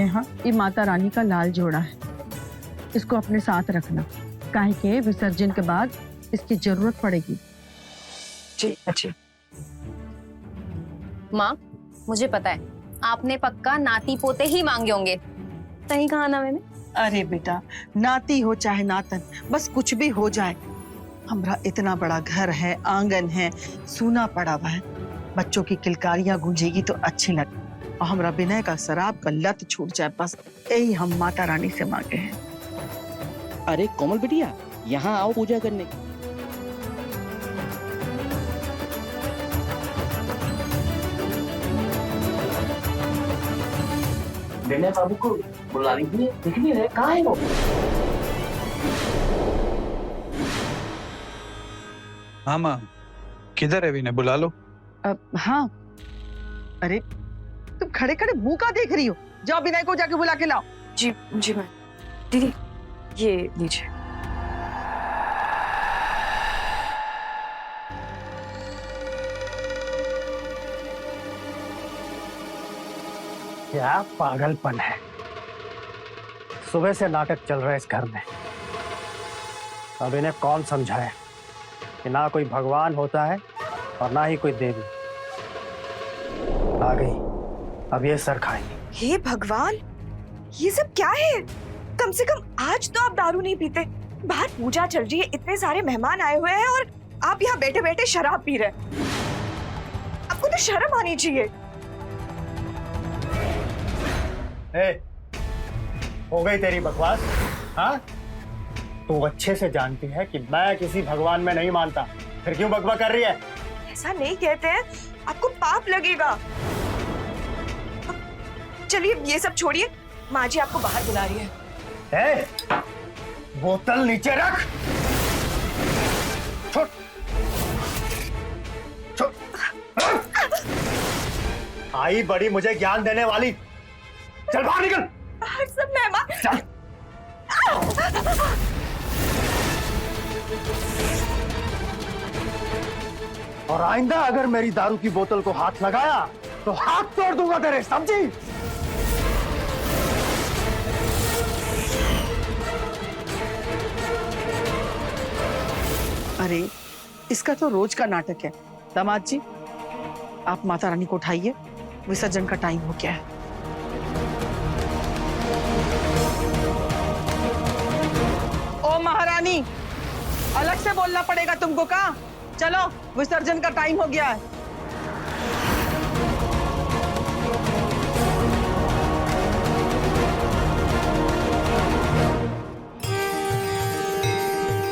नेहा, ये माता रानी का लाल जोड़ा है, इसको अपने साथ रखना, काहे के विसर्जन के बाद इसकी जरूरत पड़ेगी। जी अच्छी। माँ, मुझे पता है आपने पक्का नाती पोते ही मांगे होंगे, सही कहा ना मैंने? अरे बेटा, नाती हो चाहे नातन, बस कुछ भी हो जाए। हमारा इतना बड़ा घर है, आंगन है, सूना पड़ा हुआ है, बच्चों की किलकारियां गूंजेगी तो अच्छी लगे, और हमारा विनय का शराब का लत छूट जाए, बस यही हम माता रानी से मांगे हैं। अरे कोमल बिटिया, यहाँ आओ पूजा करने। विनय बाबू को बुला लीजिए, दिख नहीं रहे, कहाँ है वो? हाँ माँ, किधर है विनय, बुला लो। हाँ, अरे तुम खड़े खड़े मुंह का देख रही हो, जाओ विनय को जाके बुला के लाओ। जी जी मैं। दीदी ये लीजिए। क्या पागलपन है, सुबह से नाटक चल रहा है इस घर में। अब इन्हें कौन समझाए कि ना कोई भगवान होता है और ना ही कोई देवी। आ गई, अब ये सर खाएंगे। हे भगवान, ये सब क्या है? कम से कम आज तो आप दारू नहीं पीते। बाहर पूजा चल रही है, इतने सारे मेहमान आए हुए हैं और आप यहाँ बैठे बैठे शराब पी रहे हैं। आपको तो शर्म आनी चाहिए। हो गई तेरी बकवास। हाँ, तू अच्छे से जानती है कि मैं किसी भगवान में नहीं मानता, फिर क्यों बकबक कर रही है? ऐसा नहीं कहते हैं, आपको पाप लगेगा। चलिए ये सब छोड़िए, माँ जी आपको बाहर बुला रही है। बोतल नीचे रख। छोड़। छोड़। आई बड़ी मुझे ज्ञान देने वाली, चल बाहर निकल। बाहर सब मेहमान। चल। और आइंदा अगर मेरी दारू की बोतल को हाथ लगाया तो हाथ तोड़ दूंगा तेरे, समझी? अरे इसका तो रोज का नाटक है। दामाद जी, आप माता रानी को उठाइए, विसर्जन का टाइम हो गया है। ओ महारानी, अलग से बोलना पड़ेगा तुमको का? चलो, विसर्जन का टाइम हो गया है।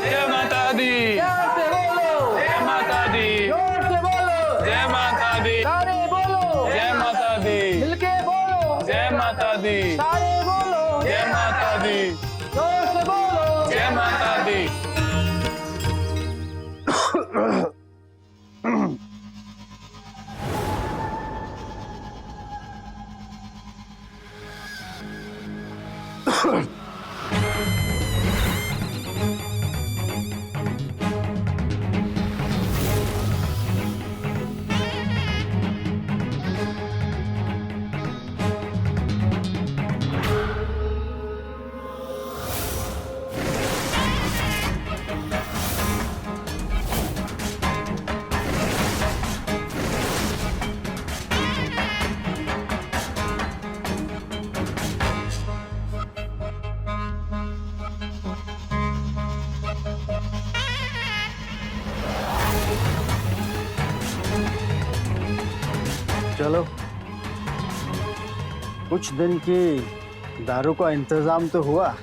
जय माता दी, जय माता दी, जय माता दी, सारे बोलो, जय माता दी, मिलके बोलो, जय माता दी, सारे बोलो, जय माता दी, जोर से बोलो, जय माता दी। चलो, कुछ दिन की दारू का इंतजाम तो हुआ।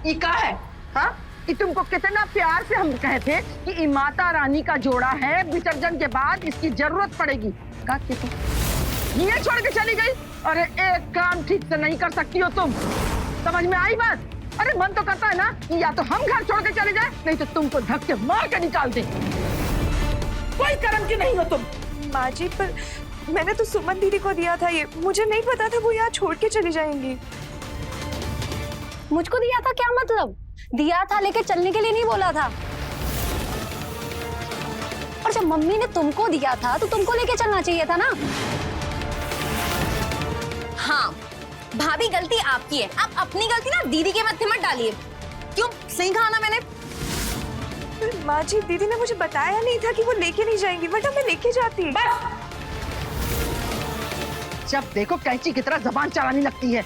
ई का है? हाँ, कि तुमको कितना प्यार से हम कहे थे कि ई माता रानी का जोड़ा है, विसर्जन के बाद इसकी जरूरत पड़ेगी। का कि तुम ये छोड़ के चली गई? अरे एक काम ठीक से नहीं कर सकती हो तुम। समझ में आई बात? अरे मन तो करता है ना कि या तो हम घर छोड़ के चले जाए, नहीं तो तुमको धक्के मार के निकाल दे। कोई कर्म की नहीं हो तुम। माँ जी, पर मैंने तो सुमन दीदी को दिया था ये, मुझे नहीं पता था वो यहाँ छोड़ के चली जाएंगी। मुझको दिया था क्या मतलब? दिया था लेके चलने के लिए नहीं बोला था। और जब मम्मी ने तुमको दिया था तो तुमको लेके चलना चाहिए था ना। हाँ, भाभी गलती आपकी है, आप अपनी गलती ना दीदी के माथे मत डालिए। क्यों? सही कहा ना मैंने? माँ जी, दीदी ने मुझे बताया नहीं था कि वो लेके नहीं जाएंगी, वरना मैं लेके जाती। बस, जब देखो कैंची की तरह जबान चलाने लगती है।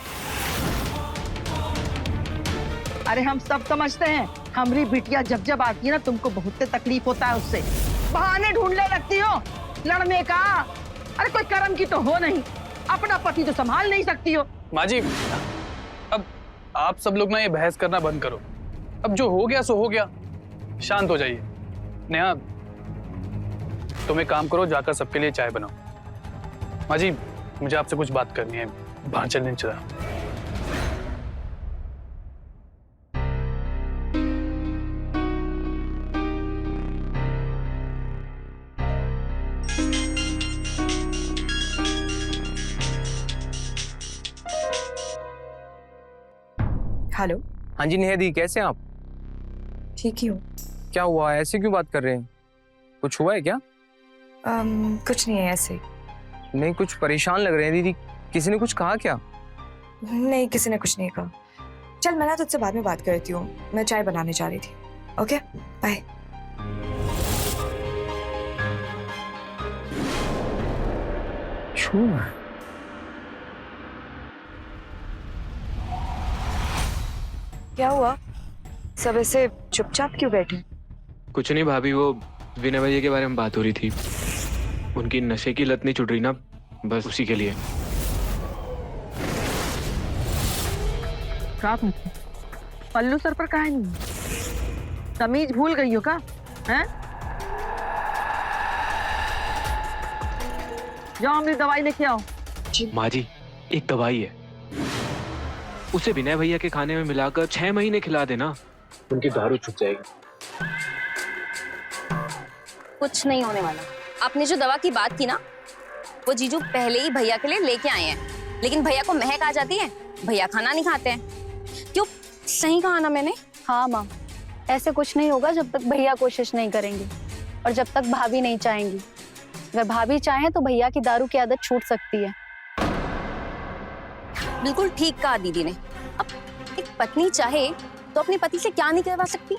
अरे हम सब समझते हैं, हमारी बिटिया जब जब आती है ना तुमको बहुत तकलीफ होता है उससे, बहाने ढूंढने लगती हो लड़ने का। अरे कोई कर्म की तो हो नहीं, अपना पति तो संभाल नहीं सकती हो। माँ जी, अब आप सब लोग ना ये बहस करना बंद करो। अब जो हो गया सो हो गया, शांत हो जाइए। नेहा, तुम एक काम करो, जाकर सबके लिए चाय बनाओ। माँ जी, मुझे आपसे कुछ बात करनी है, बाहर चलने चला। हेलो। हाँ जी नेहा दी, कैसे हैं आप? ठीक ही हूँ। क्या हुआ, ऐसे क्यों बात कर रहे हैं? कुछ हुआ है क्या? कुछ नहीं है, ऐसे ही। नहीं, कुछ परेशान लग रहे हैं दीदी। किसी ने कुछ कहा क्या? नहीं, किसी ने कुछ नहीं कहा। चल, मैं ना तुझसे बाद में बात करती हूँ, मैं चाय बनाने जा रही थी। Okay, bye. क्या हुआ? सब ऐसे चुपचाप क्यों बैठे? कुछ नहीं भाभी, वो विनय भैया के बारे में बात हो रही थी। उनकी नशे की लत नहीं छूट रही ना, बस उसी के लिए। पल्लू सर पर कहा नहीं, तमीज भूल गई हो का? हैं? जाओ हमारी दवाई लेके आओ। माँ जी, एक दवाई है, उसे विनय भैया के खाने में मिलाकर 6 महीने खिला देना, उनकी दारू छूट जाएगी। कुछ नहीं होने वाला। आपने जो दवा की बात की ना, वो जीजू पहले ही भैया के लिए लेके आए हैं, लेकिन भैया को महक आ जाती है, भैया खाना नहीं खाते हैं। क्यों? सही कहा ना मैंने? हाँ माँ, ऐसे कुछ नहीं होगा जब तक भैया कोशिश नहीं करेंगे और जब तक भाभी नहीं चाहेंगी। अगर भाभी चाहें तो भैया की दारू की आदत छूट सकती है। बिल्कुल ठीक कहा दीदी ने। अब एक पत्नी चाहे तो अपने पति से क्या नहीं करवा सकती?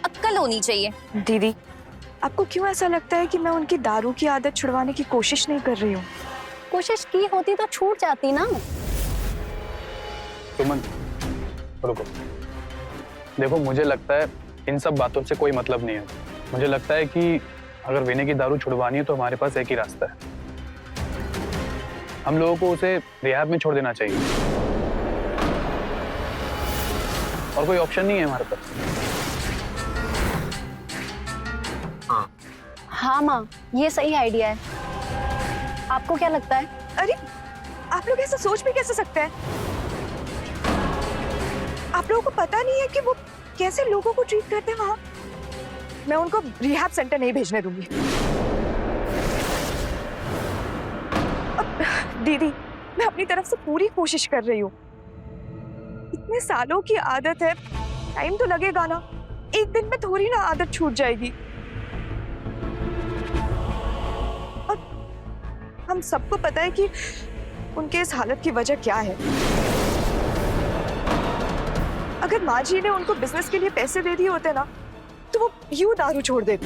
अक्ल होनी चाहिए। दीदी, आपको क्यों ऐसा लगता है कि मैं उनकी दारू की आदत छुड़वाने की कोशिश नहीं कर रही हूँ? कोशिश की होती तो छूट जाती ना। सुमन, रुको। देखो, मुझे लगता है इन सब बातों से कोई मतलब नहीं है। मुझे लगता है कि अगर विनय की दारू छुड़वानी है तो हमारे पास एक ही रास्ता है। हम लोगों को उसे रिहैब में छोड़ देना चाहिए, और कोई ऑप्शन नहीं है हमारे पास। हाँ माँ, ये सही आइडिया है। आपको क्या लगता है? अरे, आप लोग ऐसा सोच भी कैसे सकते हैं? आप लोगों को पता नहीं है कि वो कैसे लोगों को ट्रीट करते हैं वहां? मैं उनको रिहैब सेंटर नहीं भेजने दूंगी। अब दीदी, मैं अपनी तरफ से पूरी कोशिश कर रही हूँ। इतने सालों की आदत है, टाइम तो लगेगा ना। एक दिन में थोड़ी ना आदत छूट जाएगी। और हम सबको पता है कि उनके इस हालत की वजह क्या है। अगर माँ जी ने उनको बिजनेस के लिए पैसे दे दिए होते ना, तो वो यूं दारू छोड़ देते।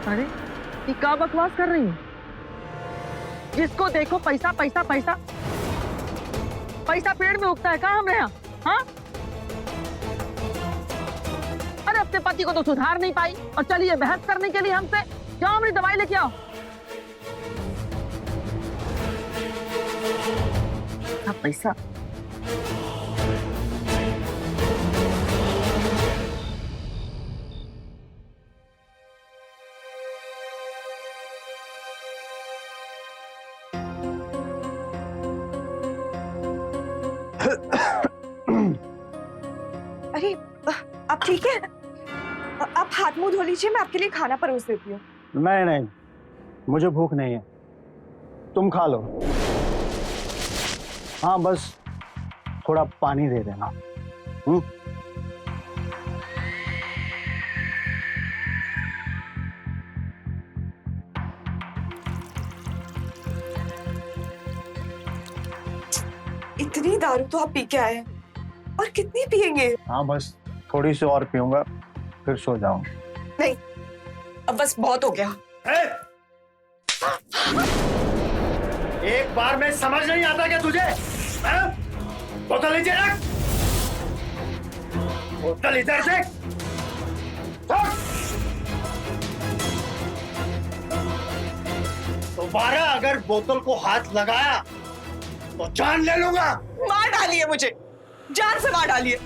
अरे ये क्या बकवास कर रही है? जिसको देखो पैसा पैसा पैसा। पैसा पेड़ में उगता है क्या हमारे यहाँ? हाँ? अरे अपने पति को तो सुधार नहीं पाई और चलिए बहस करने के लिए हमसे। जाओ हमारी दवाई लेके आओ। पैसा अरे आप ठीक है? आप हाथ मुंह धो लीजिए, मैं आपके लिए खाना परोस देती हूँ। नहीं नहीं, मुझे भूख नहीं है, तुम खा लो। हाँ बस थोड़ा पानी दे देना। इतनी दारू तो आप पी के आए हैं, और कितनी पिएंगे? हाँ बस थोड़ी सी और पीऊंगा, फिर सो जाऊंगा। नहीं, अब बस बहुत हो गया। एक बार में समझ नहीं आता क्या तुझे? बोतल नीचे रख, बोतल इधर से। दोबारा अगर बोतल को हाथ लगाया तो जान ले लूंगा। मार डालिए मुझे, जान से मार डालिए,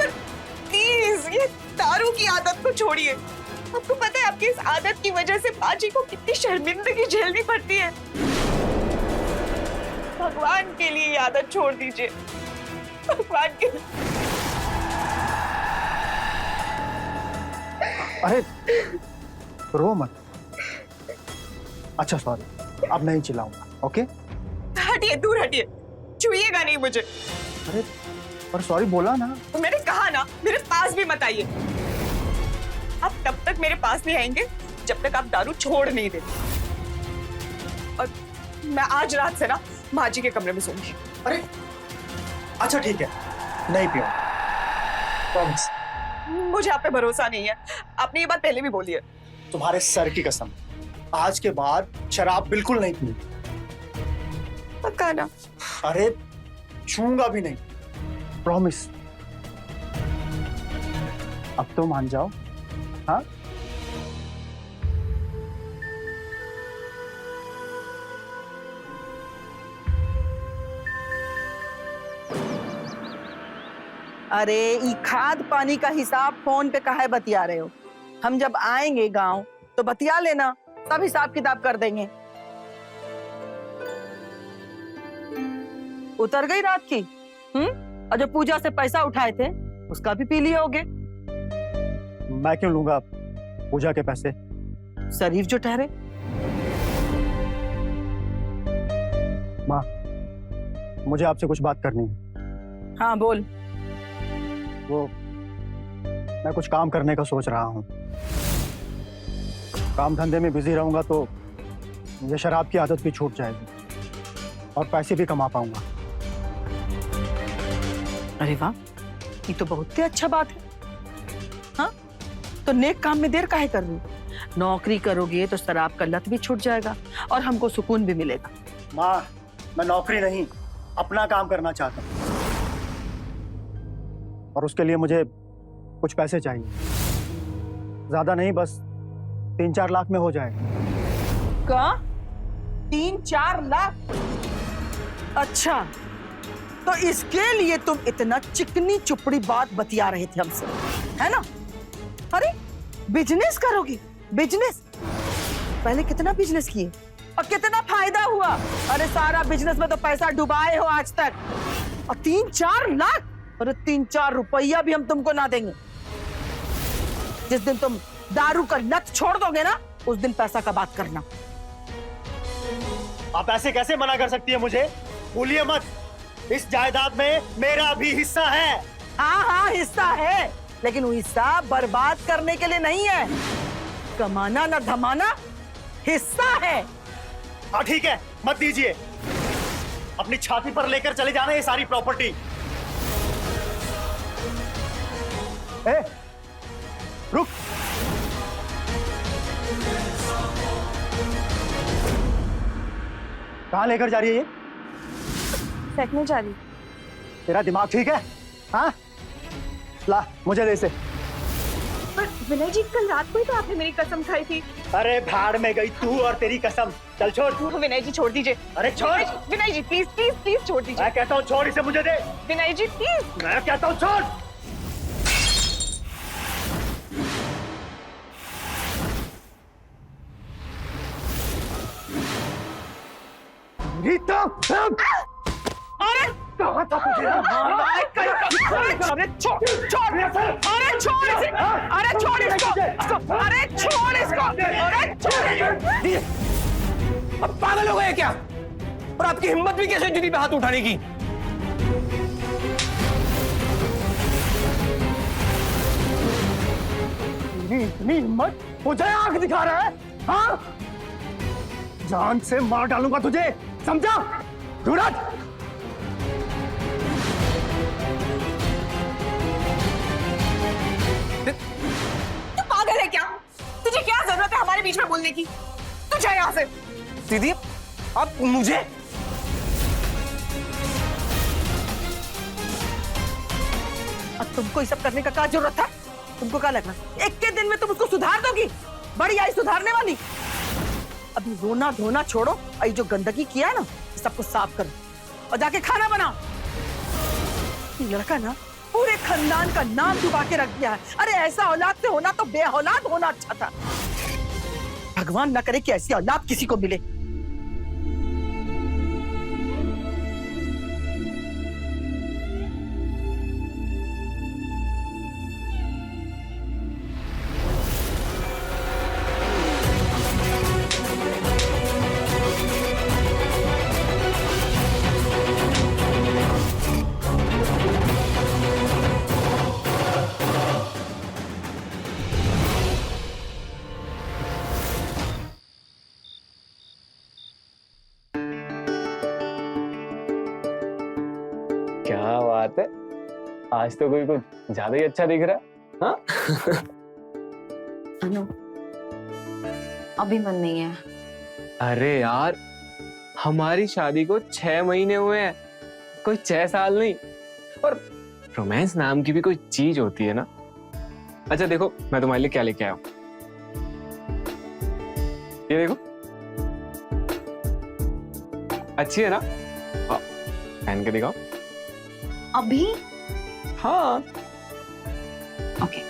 प्लीज। ये दारू की आदत को छोड़िए। आपको पता है आपकी इस आदत की वजह से बाजी को कितनी शर्मिंदगी झेलनी पड़ती है। भगवान के लिए ये आदत छोड़ दीजिए, भगवान के लिए। अरे रो मत। अच्छा सॉरी, अब नहीं चिल्लाऊंगा। ओके हटिए, दूर हटिए, छुइएगा नहीं मुझे। अरे पर सॉरी बोला ना। तो मैंने कहा ना, मेरे पास भी मत आइए। आप तब तक मेरे पास नहीं आएंगे जब तक आप दारू छोड़ नहीं देते। और मैं आज रात से ना माँ जी के कमरे में सोऊंगी। अरे अच्छा ठीक है, नहीं पियो, प्रॉमिस। मुझे आप पे भरोसा नहीं है, आपने ये बात पहले भी बोली है। तुम्हारे सर की कसम, आज के बाद शराब बिल्कुल नहीं पीनी। पक्का ना? अरे छूंगा भी नहीं, प्रॉमिस। अब तो मान जाओ। हाँ अरे ई खाद पानी का हिसाब फोन पे काहे बतिया रहे हो? हम जब आएंगे गांव तो बतिया लेना, सब हिसाब किताब कर देंगे। उतर गई रात की? और जो पूजा से पैसा उठाए थे उसका भी पी लिए होगे। मैं क्यों लूंगा पूजा के पैसे? शरीफ जो ठहरे। माँ, मुझे आपसे कुछ बात करनी है। हाँ बोल। वो मैं कुछ काम करने का सोच रहा हूँ। काम धंधे में बिजी रहूंगा तो मुझे शराब की आदत भी छूट जाएगी और पैसे भी कमा पाऊंगा। अरे वाह, ये तो बहुत ही अच्छा बात है। हाँ तो नेक काम में देर काहे कर रही? नौकरी करोगे तो शराब का लत भी छूट जाएगा और हमको सुकून भी मिलेगा। माँ, मैं नौकरी नहीं अपना काम करना चाहता हूँ और उसके लिए मुझे कुछ पैसे चाहिए। ज्यादा नहीं, बस 3-4 लाख में हो जाएगा। का 3-4 लाख? अच्छा, तो इसके लिए तुम इतना चिकनी चुपड़ी बात बतिया रहे थे हमसे, है ना? अरे बिजनेस करोगे? बिजनेस? पहले कितना बिजनेस किए और कितना फायदा हुआ? अरे सारा बिजनेस में तो पैसा डुबाए हो आज तक। और 3-4 लाख? अरे 3-4 रुपया भी हम तुमको ना देंगे। जिस दिन तुम दारू का लत छोड़ दोगे ना, उस दिन पैसा का बात करना। आप ऐसे कैसे मना कर सकती है मुझे? भूलिए मत, इस जायदाद में मेरा भी हिस्सा है। हाँ हाँ हिस्सा है, लेकिन वो हिस्सा बर्बाद करने के लिए नहीं है। कमाना ना धमाना हिस्सा है। हाँ ठीक है, मत दीजिए। अपनी छाती पर लेकर चले जाना ये सारी प्रॉपर्टी। ए, रुक। कहाँ लेकर जा रही है ये? फेंकने जा रही। तेरा दिमाग ठीक है? हाँ, ला मुझे दे इसे। पर विनय जी, कल रात को ही तो आपने मेरी कसम खाई थी। अरे भाड़ में गई तू और तेरी कसम। चल छोड़। विनय जी छोड़ दीजिए। अरे छोड़। विनय जी प्लीज प्लीज प्लीज छोड़ दीजिए। मैं कहता हूँ छोड़, इसे मुझे दे। विनय जी प्लीज। मैं कहता हूँ छोड़। अरे कहा था तुझे? अरे छोड़ छोड़, अरे छोड़ इसे, अरे छोड़ इसको, अरे छोड़ इसको, अरे छोड़। अब पागल हो गए क्या? और आपकी हिम्मत भी कैसे दीदी पे हाथ उठाने की? इतनी हिम्मत, मुझे आंख दिखा रहा है? हाँ, जान से मार डालूंगा तुझे, समझा? सूरज, तू पागल है क्या? तुझे क्या जरूरत है हमारे बीच में बोलने की? तू जा यहाँ से। दीदी आप मुझे अब तुमको ये सब करने का क्या जरूरत था? तुमको क्या लगना एक के दिन में तुम उसको सुधार दोगी? बड़ी आई सुधारने वाली। अभी रोना धोना छोड़ो और ये जो गंदगी किया है ना, सबको साफ करो और जाके खाना बनाओ। ये लड़का ना पूरे खानदान का नाम डुबा के रख दिया है। अरे ऐसा औलाद से होना तो बेऔलाद होना अच्छा था। भगवान न करे कि ऐसी औलाद किसी को मिले। क्या बात है, आज तो कोई कुछ ज्यादा ही अच्छा दिख रहा है। हाँ? अनु, अभी मन नहीं है। अरे यार, हमारी शादी को 6 महीने हुए हैं, कोई 6 साल नहीं। और रोमांस नाम की भी कोई चीज होती है ना। अच्छा देखो, मैं तुम्हारे लिए क्या लेके आया हूं। ये देखो, अच्छी है ना? पहन के दिखाओ। अभी? हाँ। Okay.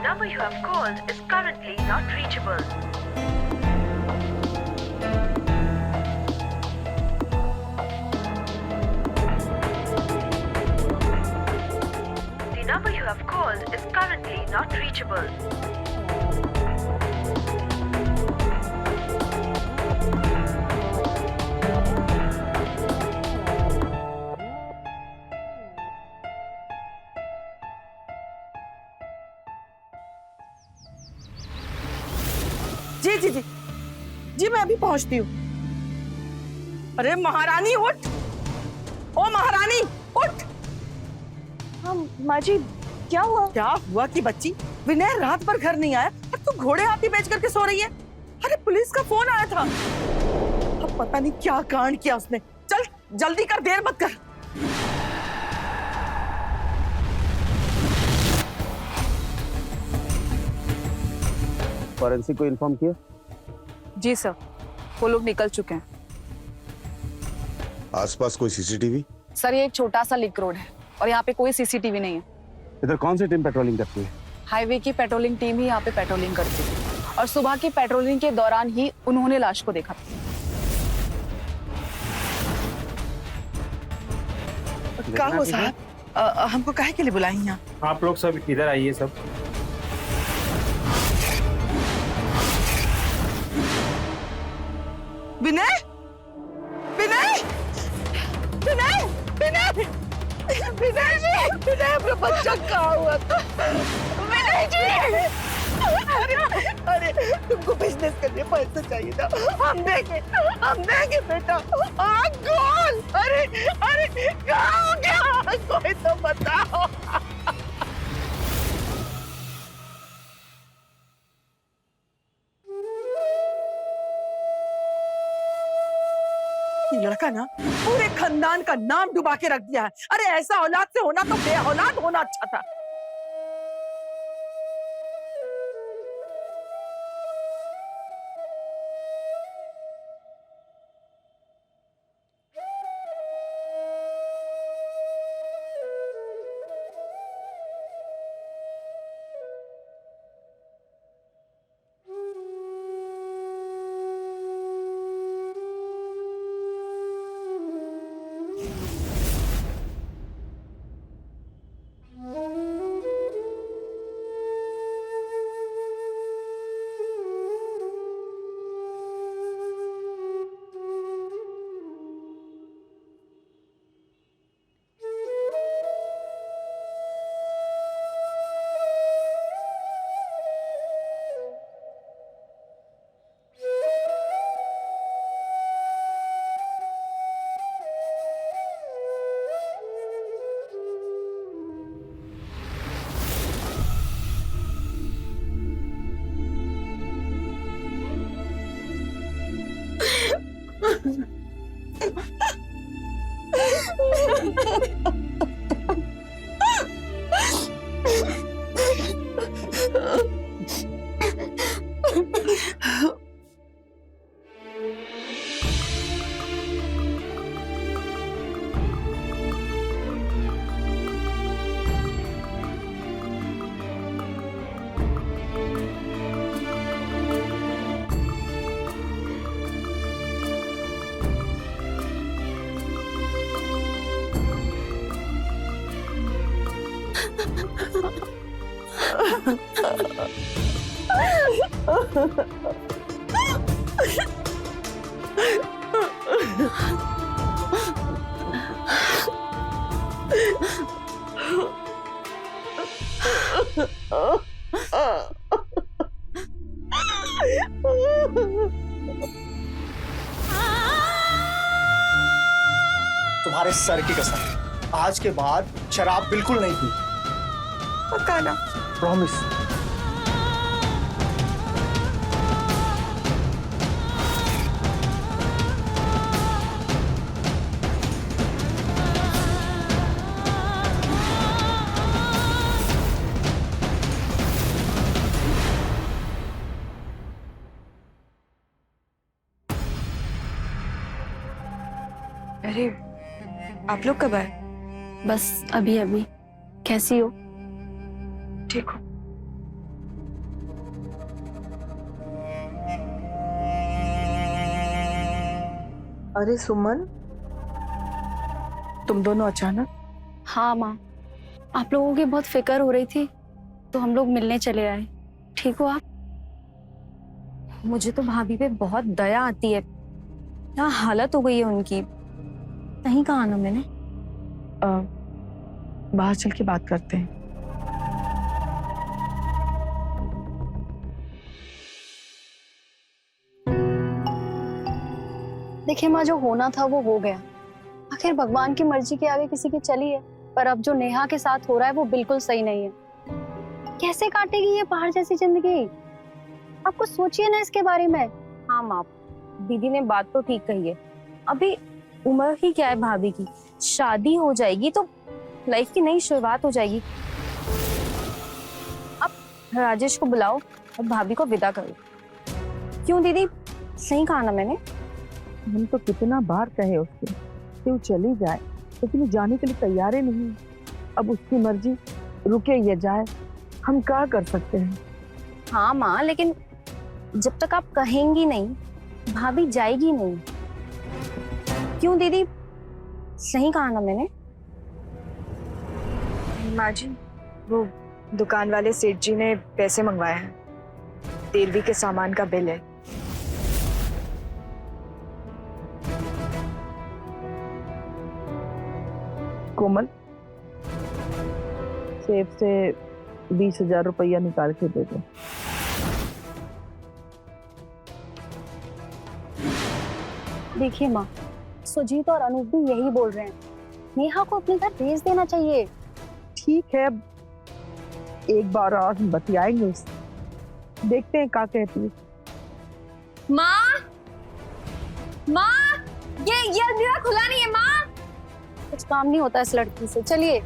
number you have called is currently not reachable. The number you have called is currently not reachable. जी जी जी जी, मैं अभी पहुंचती हूँ। अरे महारानी उठ, ओ महारानी उठ, हाँ माँ जी, क्या हुआ? क्या हुआ कि बच्ची, विनय रात भर घर नहीं आया और तू घोड़े हाथी बेच करके सो रही है? अरे पुलिस का फोन आया था। अब पता नहीं क्या कांड किया उसने। चल जल्दी कर, देर मत कर। फॉरेंसिक को इन्फॉर्म किया? जी सर, वो लोग निकल चुके हैं। आसपास कोई सीसीटीवी? सर ये एक छोटा सा लिंक रोड है और यहाँ पे कोई सीसीटीवी नहीं है। इधर कौन सी टीम पेट्रोलिंग करती है? हाईवे की पेट्रोलिंग टीम ही यहाँ पे पेट्रोलिंग करती है और सुबह की पेट्रोलिंग के दौरान ही उन्होंने लाश को देखा। क्या हुआ साहब, हमको काहे के लिए बुलाई यहाँ? आप लोग सब इधर आइए सब। विनय, विनय, विनय, विनय, विनय जी, विनय अपना बच्चा कहाँ हुआ था? विनय जी, अरे तुमको बिजनेस करने पैसे चाहिए था, हम देंगे बेटा। गोल, अरे कहाँ हो गया? कोई तो बताओ। ये लड़का ना पूरे खानदान का नाम डुबा के रख दिया है। अरे ऐसा औलाद से होना तो बे औलाद होना अच्छा था। तुम्हारे सर की कसम, आज के बाद शराब बिल्कुल नहीं पी। पक्का ना? प्रॉमिस। अरे आप लोग कब आए? बस अभी अभी। कैसी हो? ठीक हो? अरे सुमन, तुम दोनों अचानक? हाँ माँ, आप लोगों की बहुत फिक्र हो रही थी तो हम लोग मिलने चले आए। ठीक हो आप? मुझे तो भाभी पे बहुत दया आती है। क्या हालत हो गई है उनकी। कहीं कहा आना मैंने? बाहर चल के बात करते हैं। देखिए माँ, जो होना था वो हो गया। आखिर भगवान की मर्जी के आगे किसी की चली है। पर अब जो नेहा के साथ हो रहा है वो बिल्कुल सही नहीं है। कैसे काटेगी ये पहाड़ जैसी जिंदगी? आप कुछ सोचिए ना इसके बारे में। हाँ माँ, दीदी ने बात तो ठीक कही है। अभी उम्र ही क्या है भाभी की, शादी हो जाएगी तो लाइफ की नई शुरुआत हो जाएगी। अब राजेश को बुलाओ और भाभी को विदा करो। क्यों दीदी, सही कहा ना मैंने? हम तो कितना बार कहे उससे कि वो चली जाए, लेकिन वो जाने के लिए तैयार ही नहीं। अब उसकी मर्जी, रुके या जाए, हम क्या कर सकते हैं? हाँ माँ, लेकिन जब तक आप कहेंगी नहीं भाभी जाएगी नहीं। क्यों दीदी, सही कहा ना मैंने? माँ जी, वो दुकान वाले सेठ जी ने पैसे मंगवाए हैं, 13वीं के सामान का बिल है। कोमल, सेफ से 20,000 रुपया निकाल के दे दो। देखिए माँ, सुजीत और अनूप भी यही बोल रहे हैं, नेहा को अपने घर भेज देना चाहिए। ठीक है, एक बार और हम बतियाएंगे उससे, देखते हैं क्या कहती है। माँ, माँ, ये अलमीरा खुला नहीं है माँ। कुछ काम नहीं होता इस लड़की से, चलिए।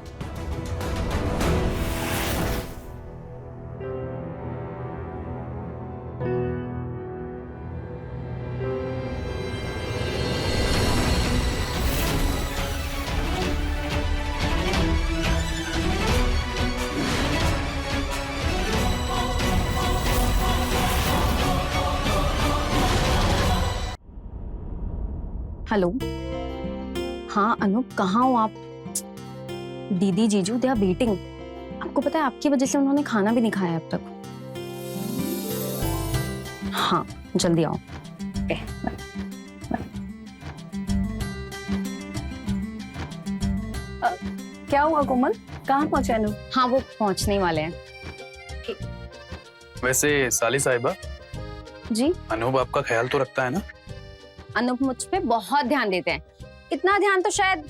हेलो, हाँ अनूप, कहाँ हो आप? दीदी जीजू दे आर वेटिंग। आपको पता है आपकी वजह से उन्होंने खाना भी नहीं खाया अब तक। हाँ जल्दी आओ। क्या हुआ कोमल, कहाँ पहुंचे अनूप? हाँ वो पहुंचने वाले हैं। वैसे साली साहिबा, जी अनूप आपका ख्याल तो रखता है ना? अनूप मुझ पे बहुत ध्यान देते हैं, इतना ध्यान तो शायद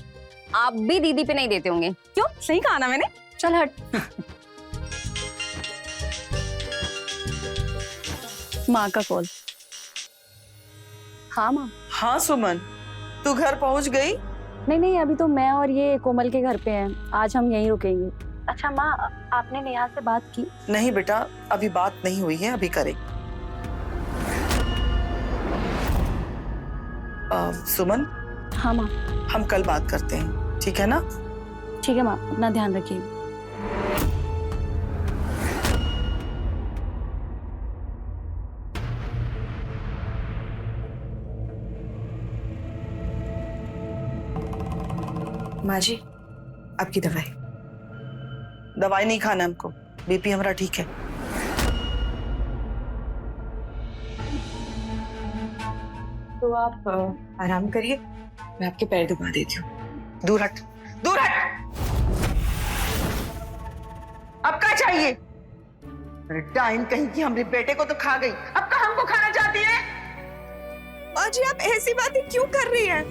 आप भी दीदी पे नहीं देते होंगे। क्यों, सही कहा ना मैंने? चल हट। माँ का कॉल। हाँ माँ। हाँ सुमन, तू घर पहुंच गई? नहीं, अभी तो मैं और ये कोमल के घर पे हैं, आज हम यहीं रुकेंगे। अच्छा माँ, आपने नेहा से बात की? नहीं बेटा, अभी बात नहीं हुई है, अभी करें। सुमन। हाँ माँ। हम कल बात करते हैं, ठीक है ना? ठीक है माँ, अपना ध्यान रखिए। माँ जी, आपकी दवाई। दवाई नहीं खाना हमको, बीपी हमारा ठीक है। तो आप आराम करिए, मैं आपके पैर दबा देती हूँ। दूर हट, दूर हट। अब क्या चाहिए? अरे डाइन कहीं की, हमारे बेटे को तो खा गई, अब क्या हमको खाना चाहती है? माँ जी, आप ऐसी बातें क्यों कर रही हैं?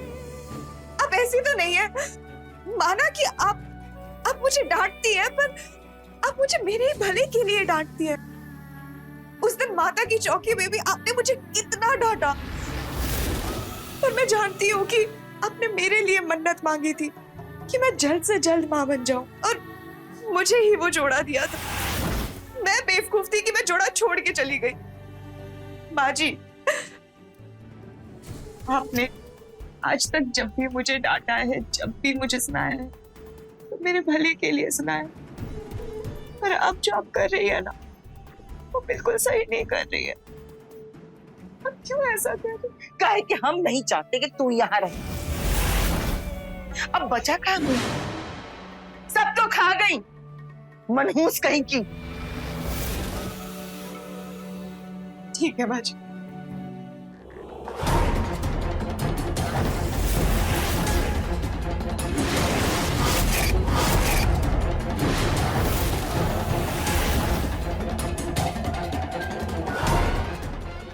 आप ऐसी तो नहीं है। माना कि आप मुझे डांटती हैं, पर आप मुझे मेरे ही भले के लिए डांटती हैं। उस दिन माता की चौकी में भी आपने मुझे कितना डांटा, पर मैं जानती हूँ कि आपने मेरे लिए मन्नत मांगी थी कि मैं जल्द से जल्द माँ बन जाऊं, और मुझे ही वो जोड़ा दिया था। मैं बेवकूफ थी कि मैं जोड़ा छोड़ के चली गई। माँ जी, आपने आज तक जब भी मुझे डांटा है, जब भी मुझे सुनाया है, तो मेरे भले के लिए सुनाया, पर अब जो आप कर रही है ना, वो बिल्कुल सही नहीं कर रही है। अब क्यों ऐसा कर रही? काहे कि हम नहीं चाहते कि तू यहाँ रहे। अब बचा कहाँ हुई? सब तो खा गई, मनहूस कहीं की। ठीक है माँ जी।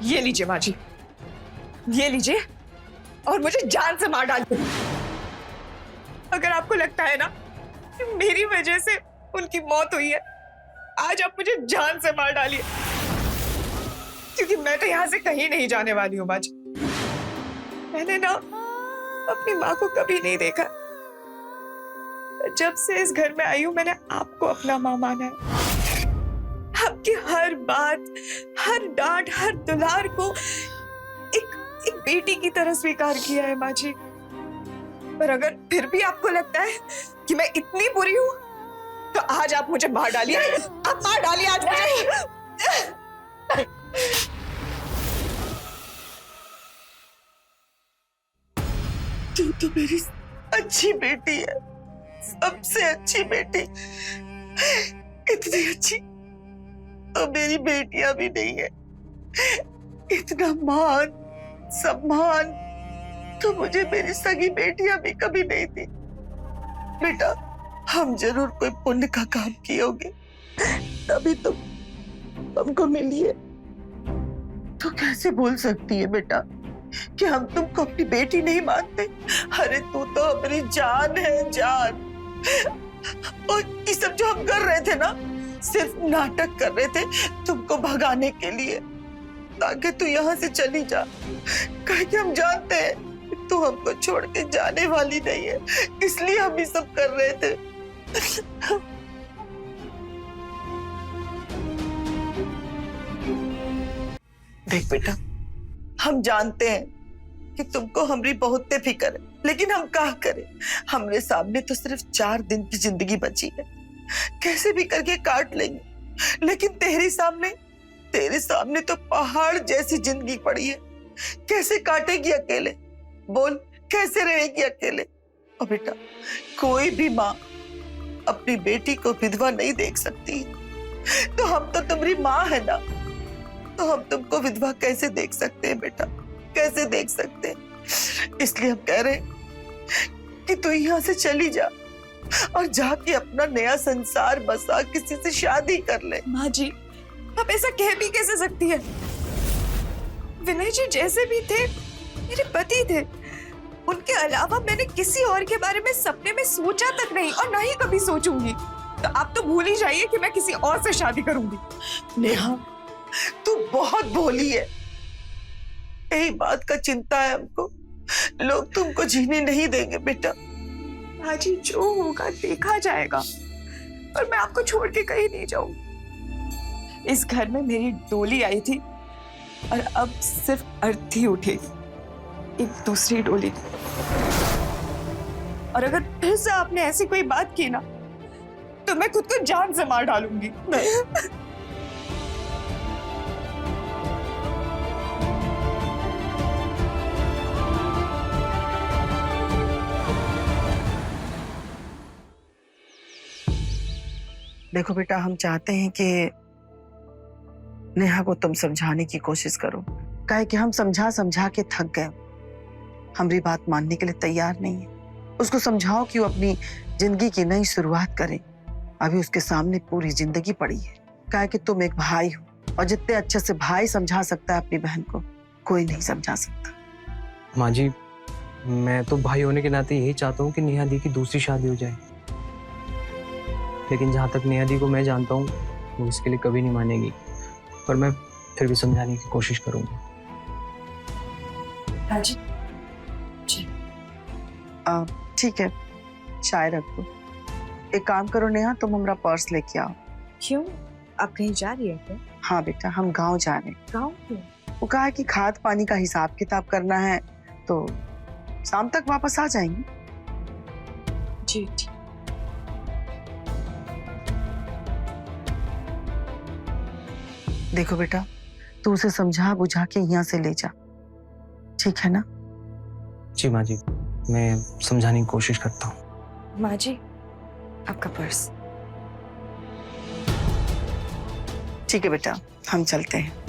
ये लीजिए माँ जी, ये लीजिए, और मुझे जान से मार डालिए। अगर आपको लगता है ना मेरी वजह से उनकी मौत हुई है। आज आप मुझे जान से मार डालिए, क्योंकि मैं तो यहाँ से कहीं नहीं जाने वाली हूँ बाजी। मैंने ना अपनी माँ को कभी नहीं देखा। जब से इस घर में आई हूँ मैंने आपको अपना माँ माना है। आपकी हर बात, हर डांट, हर दुलार को एक बेटी की तरह स्वीकार किया है माँ जी। पर अगर फिर भी आपको लगता है कि मैं इतनी बुरी हूँ, तो आज आप मुझे मार डालिए। आप मार डालिए आज मुझे। तू तो मेरी अच्छी बेटी है, सबसे अच्छी बेटी। इतनी अच्छी तो मेरी बेटियां भी नहीं है। इतना मान सम्मान तो मुझे मेरी सगी बेटियां भी कभी नहीं दी। बेटा, हम जरूर कोई पुण्य का काम किए होंगे, तभी तुम हमको मिली है। तो कैसे बोल सकती है बेटा कि हम तुमको अपनी बेटी नहीं मानते? अरे तू तो हमारी जान है, जान। और ये सब जो हम कर रहे थे ना, सिर्फ नाटक कर रहे थे तुमको भगाने के लिए, ताकि तू यहाँ से चली जा। कहे कि हम जानते हैं तू हमको छोड़ के जाने वाली नहीं है, इसलिए हम ये सब कर रहे थे। देख बेटा, हम जानते हैं कि तुमको हमारी बहुत फिक्र है, लेकिन हम क्या करें? हमरे सामने तो सिर्फ 4 दिन की जिंदगी बची है, कैसे भी करके काट लेंगे। लेकिन तेरे सामने तो पहाड़ जैसी जिंदगी पड़ी है, कैसे काटेगी अकेले? बोल, कैसे रहेगी अकेले? और बेटा, कोई भी माँ अपनी बेटी को विधवा नहीं देख सकती। तो हम तो तुम्हारी माँ है ना, तो हम तुमको विधवा कैसे देख सकते हैं बेटा? कैसे देख सकते हैं? इसलिए हम कह रहे हैं कि तू यहाँ से चली जा और जाके अपना नया संसार बसा, किसी से शादी कर ले। माँ जी, आप ऐसा कह भी कैसे सकती है? विनय जी जैसे भी थे मेरे पति थे, उनके अलावा मैंने किसी और के बारे में सपने में सोचा तक नहीं, और ना ही कभी सोचूंगी। तो आप तो भूल ही जाइए कि मैं किसी और से शादी करूंगी। नेहा, तू बहुत भोली है, यही बात का चिंता है हमको। लोग तुमको जीने नहीं देंगे बेटा। माँ जी, जो होगा देखा जाएगा, और मैं आपको छोड़ के कहीं नहीं जाऊंगी। इस घर में मेरी डोली आई थी और अब सिर्फ अर्थी उठेगी, एक दूसरी डोली। और अगर फिर से आपने ऐसी कोई बात की ना, तो मैं खुद को जान से मार डालूंगी। देखो बेटा, हम चाहते हैं कि नेहा को तुम समझाने की कोशिश करो। काहे कि हम समझा के थक गए। हमारी बात मानने के लिए तैयार नहीं है। उसको समझाओ कि वो अपनी जिंदगी की नई शुरुआत करे। अभी उसके सामने पूरी जिंदगी पड़ी है। काहे कि तुम एक भाई हो, और जितने अच्छे से भाई समझा सकता है अपनी बहन को, कोई नहीं समझा सकता। माँ जी, मैं तो भाई होने के नाते यही चाहता हूँ कि नेहा दी की दूसरी शादी हो जाए, लेकिन जहाँ तक नेहा दी को मैं जानता हूँ, वो इसके लिए कभी नहीं मानेगी। पर मैं फिर भी समझाने की कोशिश करूंगा। जी ठीक है, चाय रख दो। एक काम करो नेहा, तुम हमारा पर्स लेके आओ। क्यों, आप कहीं जा रही है क्या? हाँ बेटा, हम गांव जा रहे हैं। गाँव क्यों? वो कहा कि खाद पानी का हिसाब किताब करना है, तो शाम तक वापस आ जाएंगे। जी ठीक। देखो बेटा, तू उसे समझा बुझा के यहाँ से ले जा, ठीक है ना? जी माँ जी, मैं समझाने की कोशिश करता हूँ। माँ जी, आपका पर्स। ठीक है बेटा, हम चलते हैं।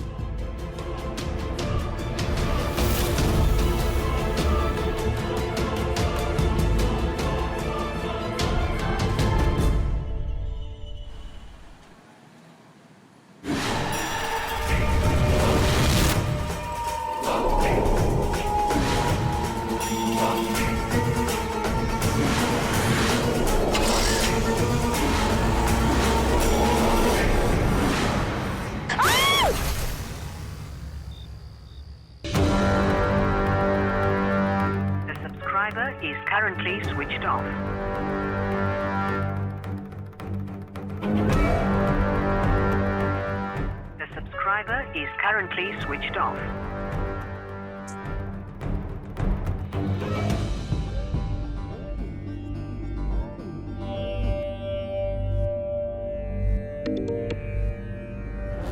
subscriber is currently switched off. The subscriber is currently switched off.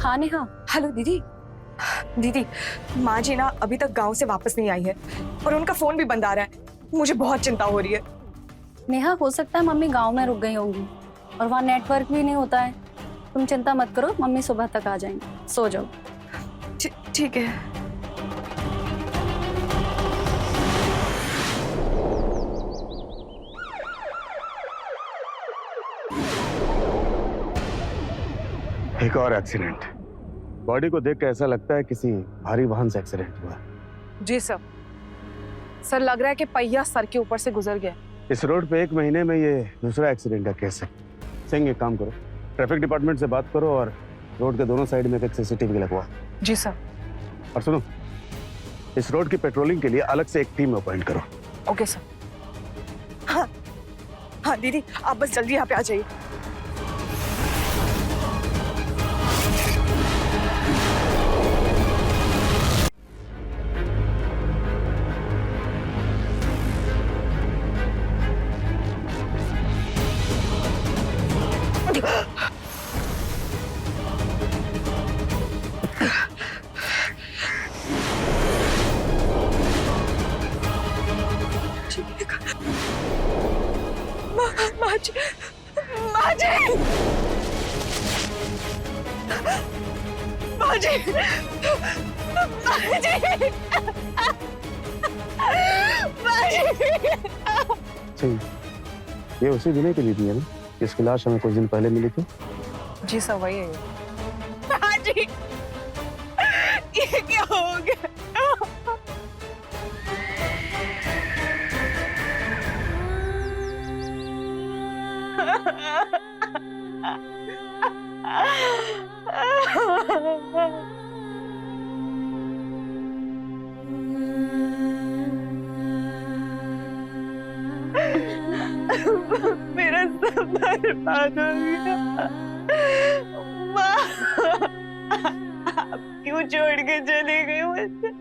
हाँ नेहा। हेलो दीदी। दीदी, माँ जी ना अभी तक गांव से वापस नहीं आई है और उनका फोन भी बंद आ रहा है। मुझे बहुत चिंता हो रही है। नेहा, हो सकता है मम्मी गांव में रुक गई होंगी और वहाँ नेटवर्क भी नहीं होता है। तुम चिंता मत करो, मम्मी सुबह तक आ जाएंगी, सो जाओ। ठीक है। एक और एक्सीडेंट। बॉडी को देख के ऐसा लगता है किसी भारी वाहन से एक्सीडेंट हुआ। जी सर। सर लग रहा है कि पहिया सर के ऊपर से गुजर गया। इस रोड पे 1 महीने में ये दूसरा एक्सीडेंट का केस है। सिंह, एक काम करो, ट्रैफिक डिपार्टमेंट से बात करो और रोड के दोनों साइड में एक सीसीटीवी लगवाओ। जी सर। और सुनो, इस रोड की पेट्रोलिंग के लिए अलग से एक टीम अपॉइंट करो। Okay sir. हाँ दीदी, आप बस जल्दी यहाँ पे आ जाइए। ये उसी विनय की दीदी है ना, जिसकी लाश हमें कुछ दिन पहले मिली थी? जी सर, वही है। जी, ये क्या हो गया? मेरा सब बर्बाद हो गया। माँ, आप क्यों छोड़ के चले गए मुझे?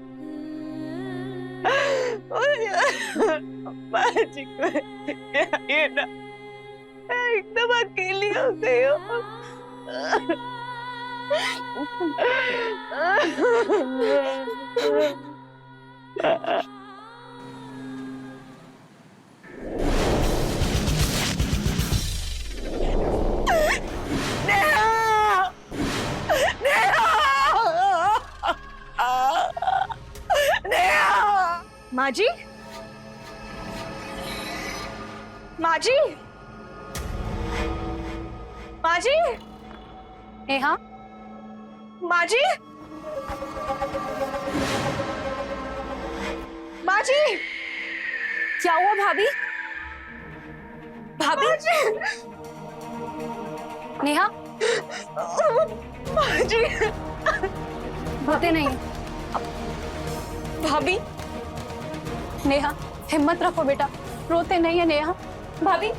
माँ जी को ये ना एकदम अकेली हो गई हो। माँ जी, माँ जी, माँ जी, नेहा, माँ जी, माँ जी, क्या हुआ भाभी? भाभी? नेहा, माँ जी, रोते नहीं। भाभी, नेहा, हिम्मत रखो बेटा, रोते नहीं है नेहा। भाभी,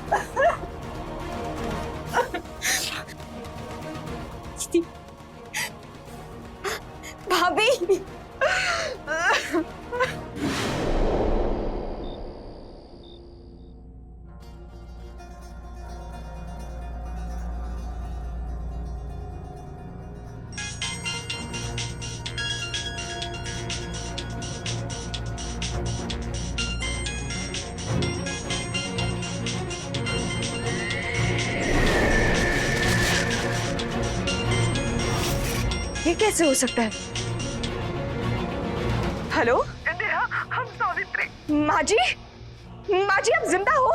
भाभी, ये कैसे हो सकता है? हेलो, हम सावित्री। माँ जी, आप जिंदा हो?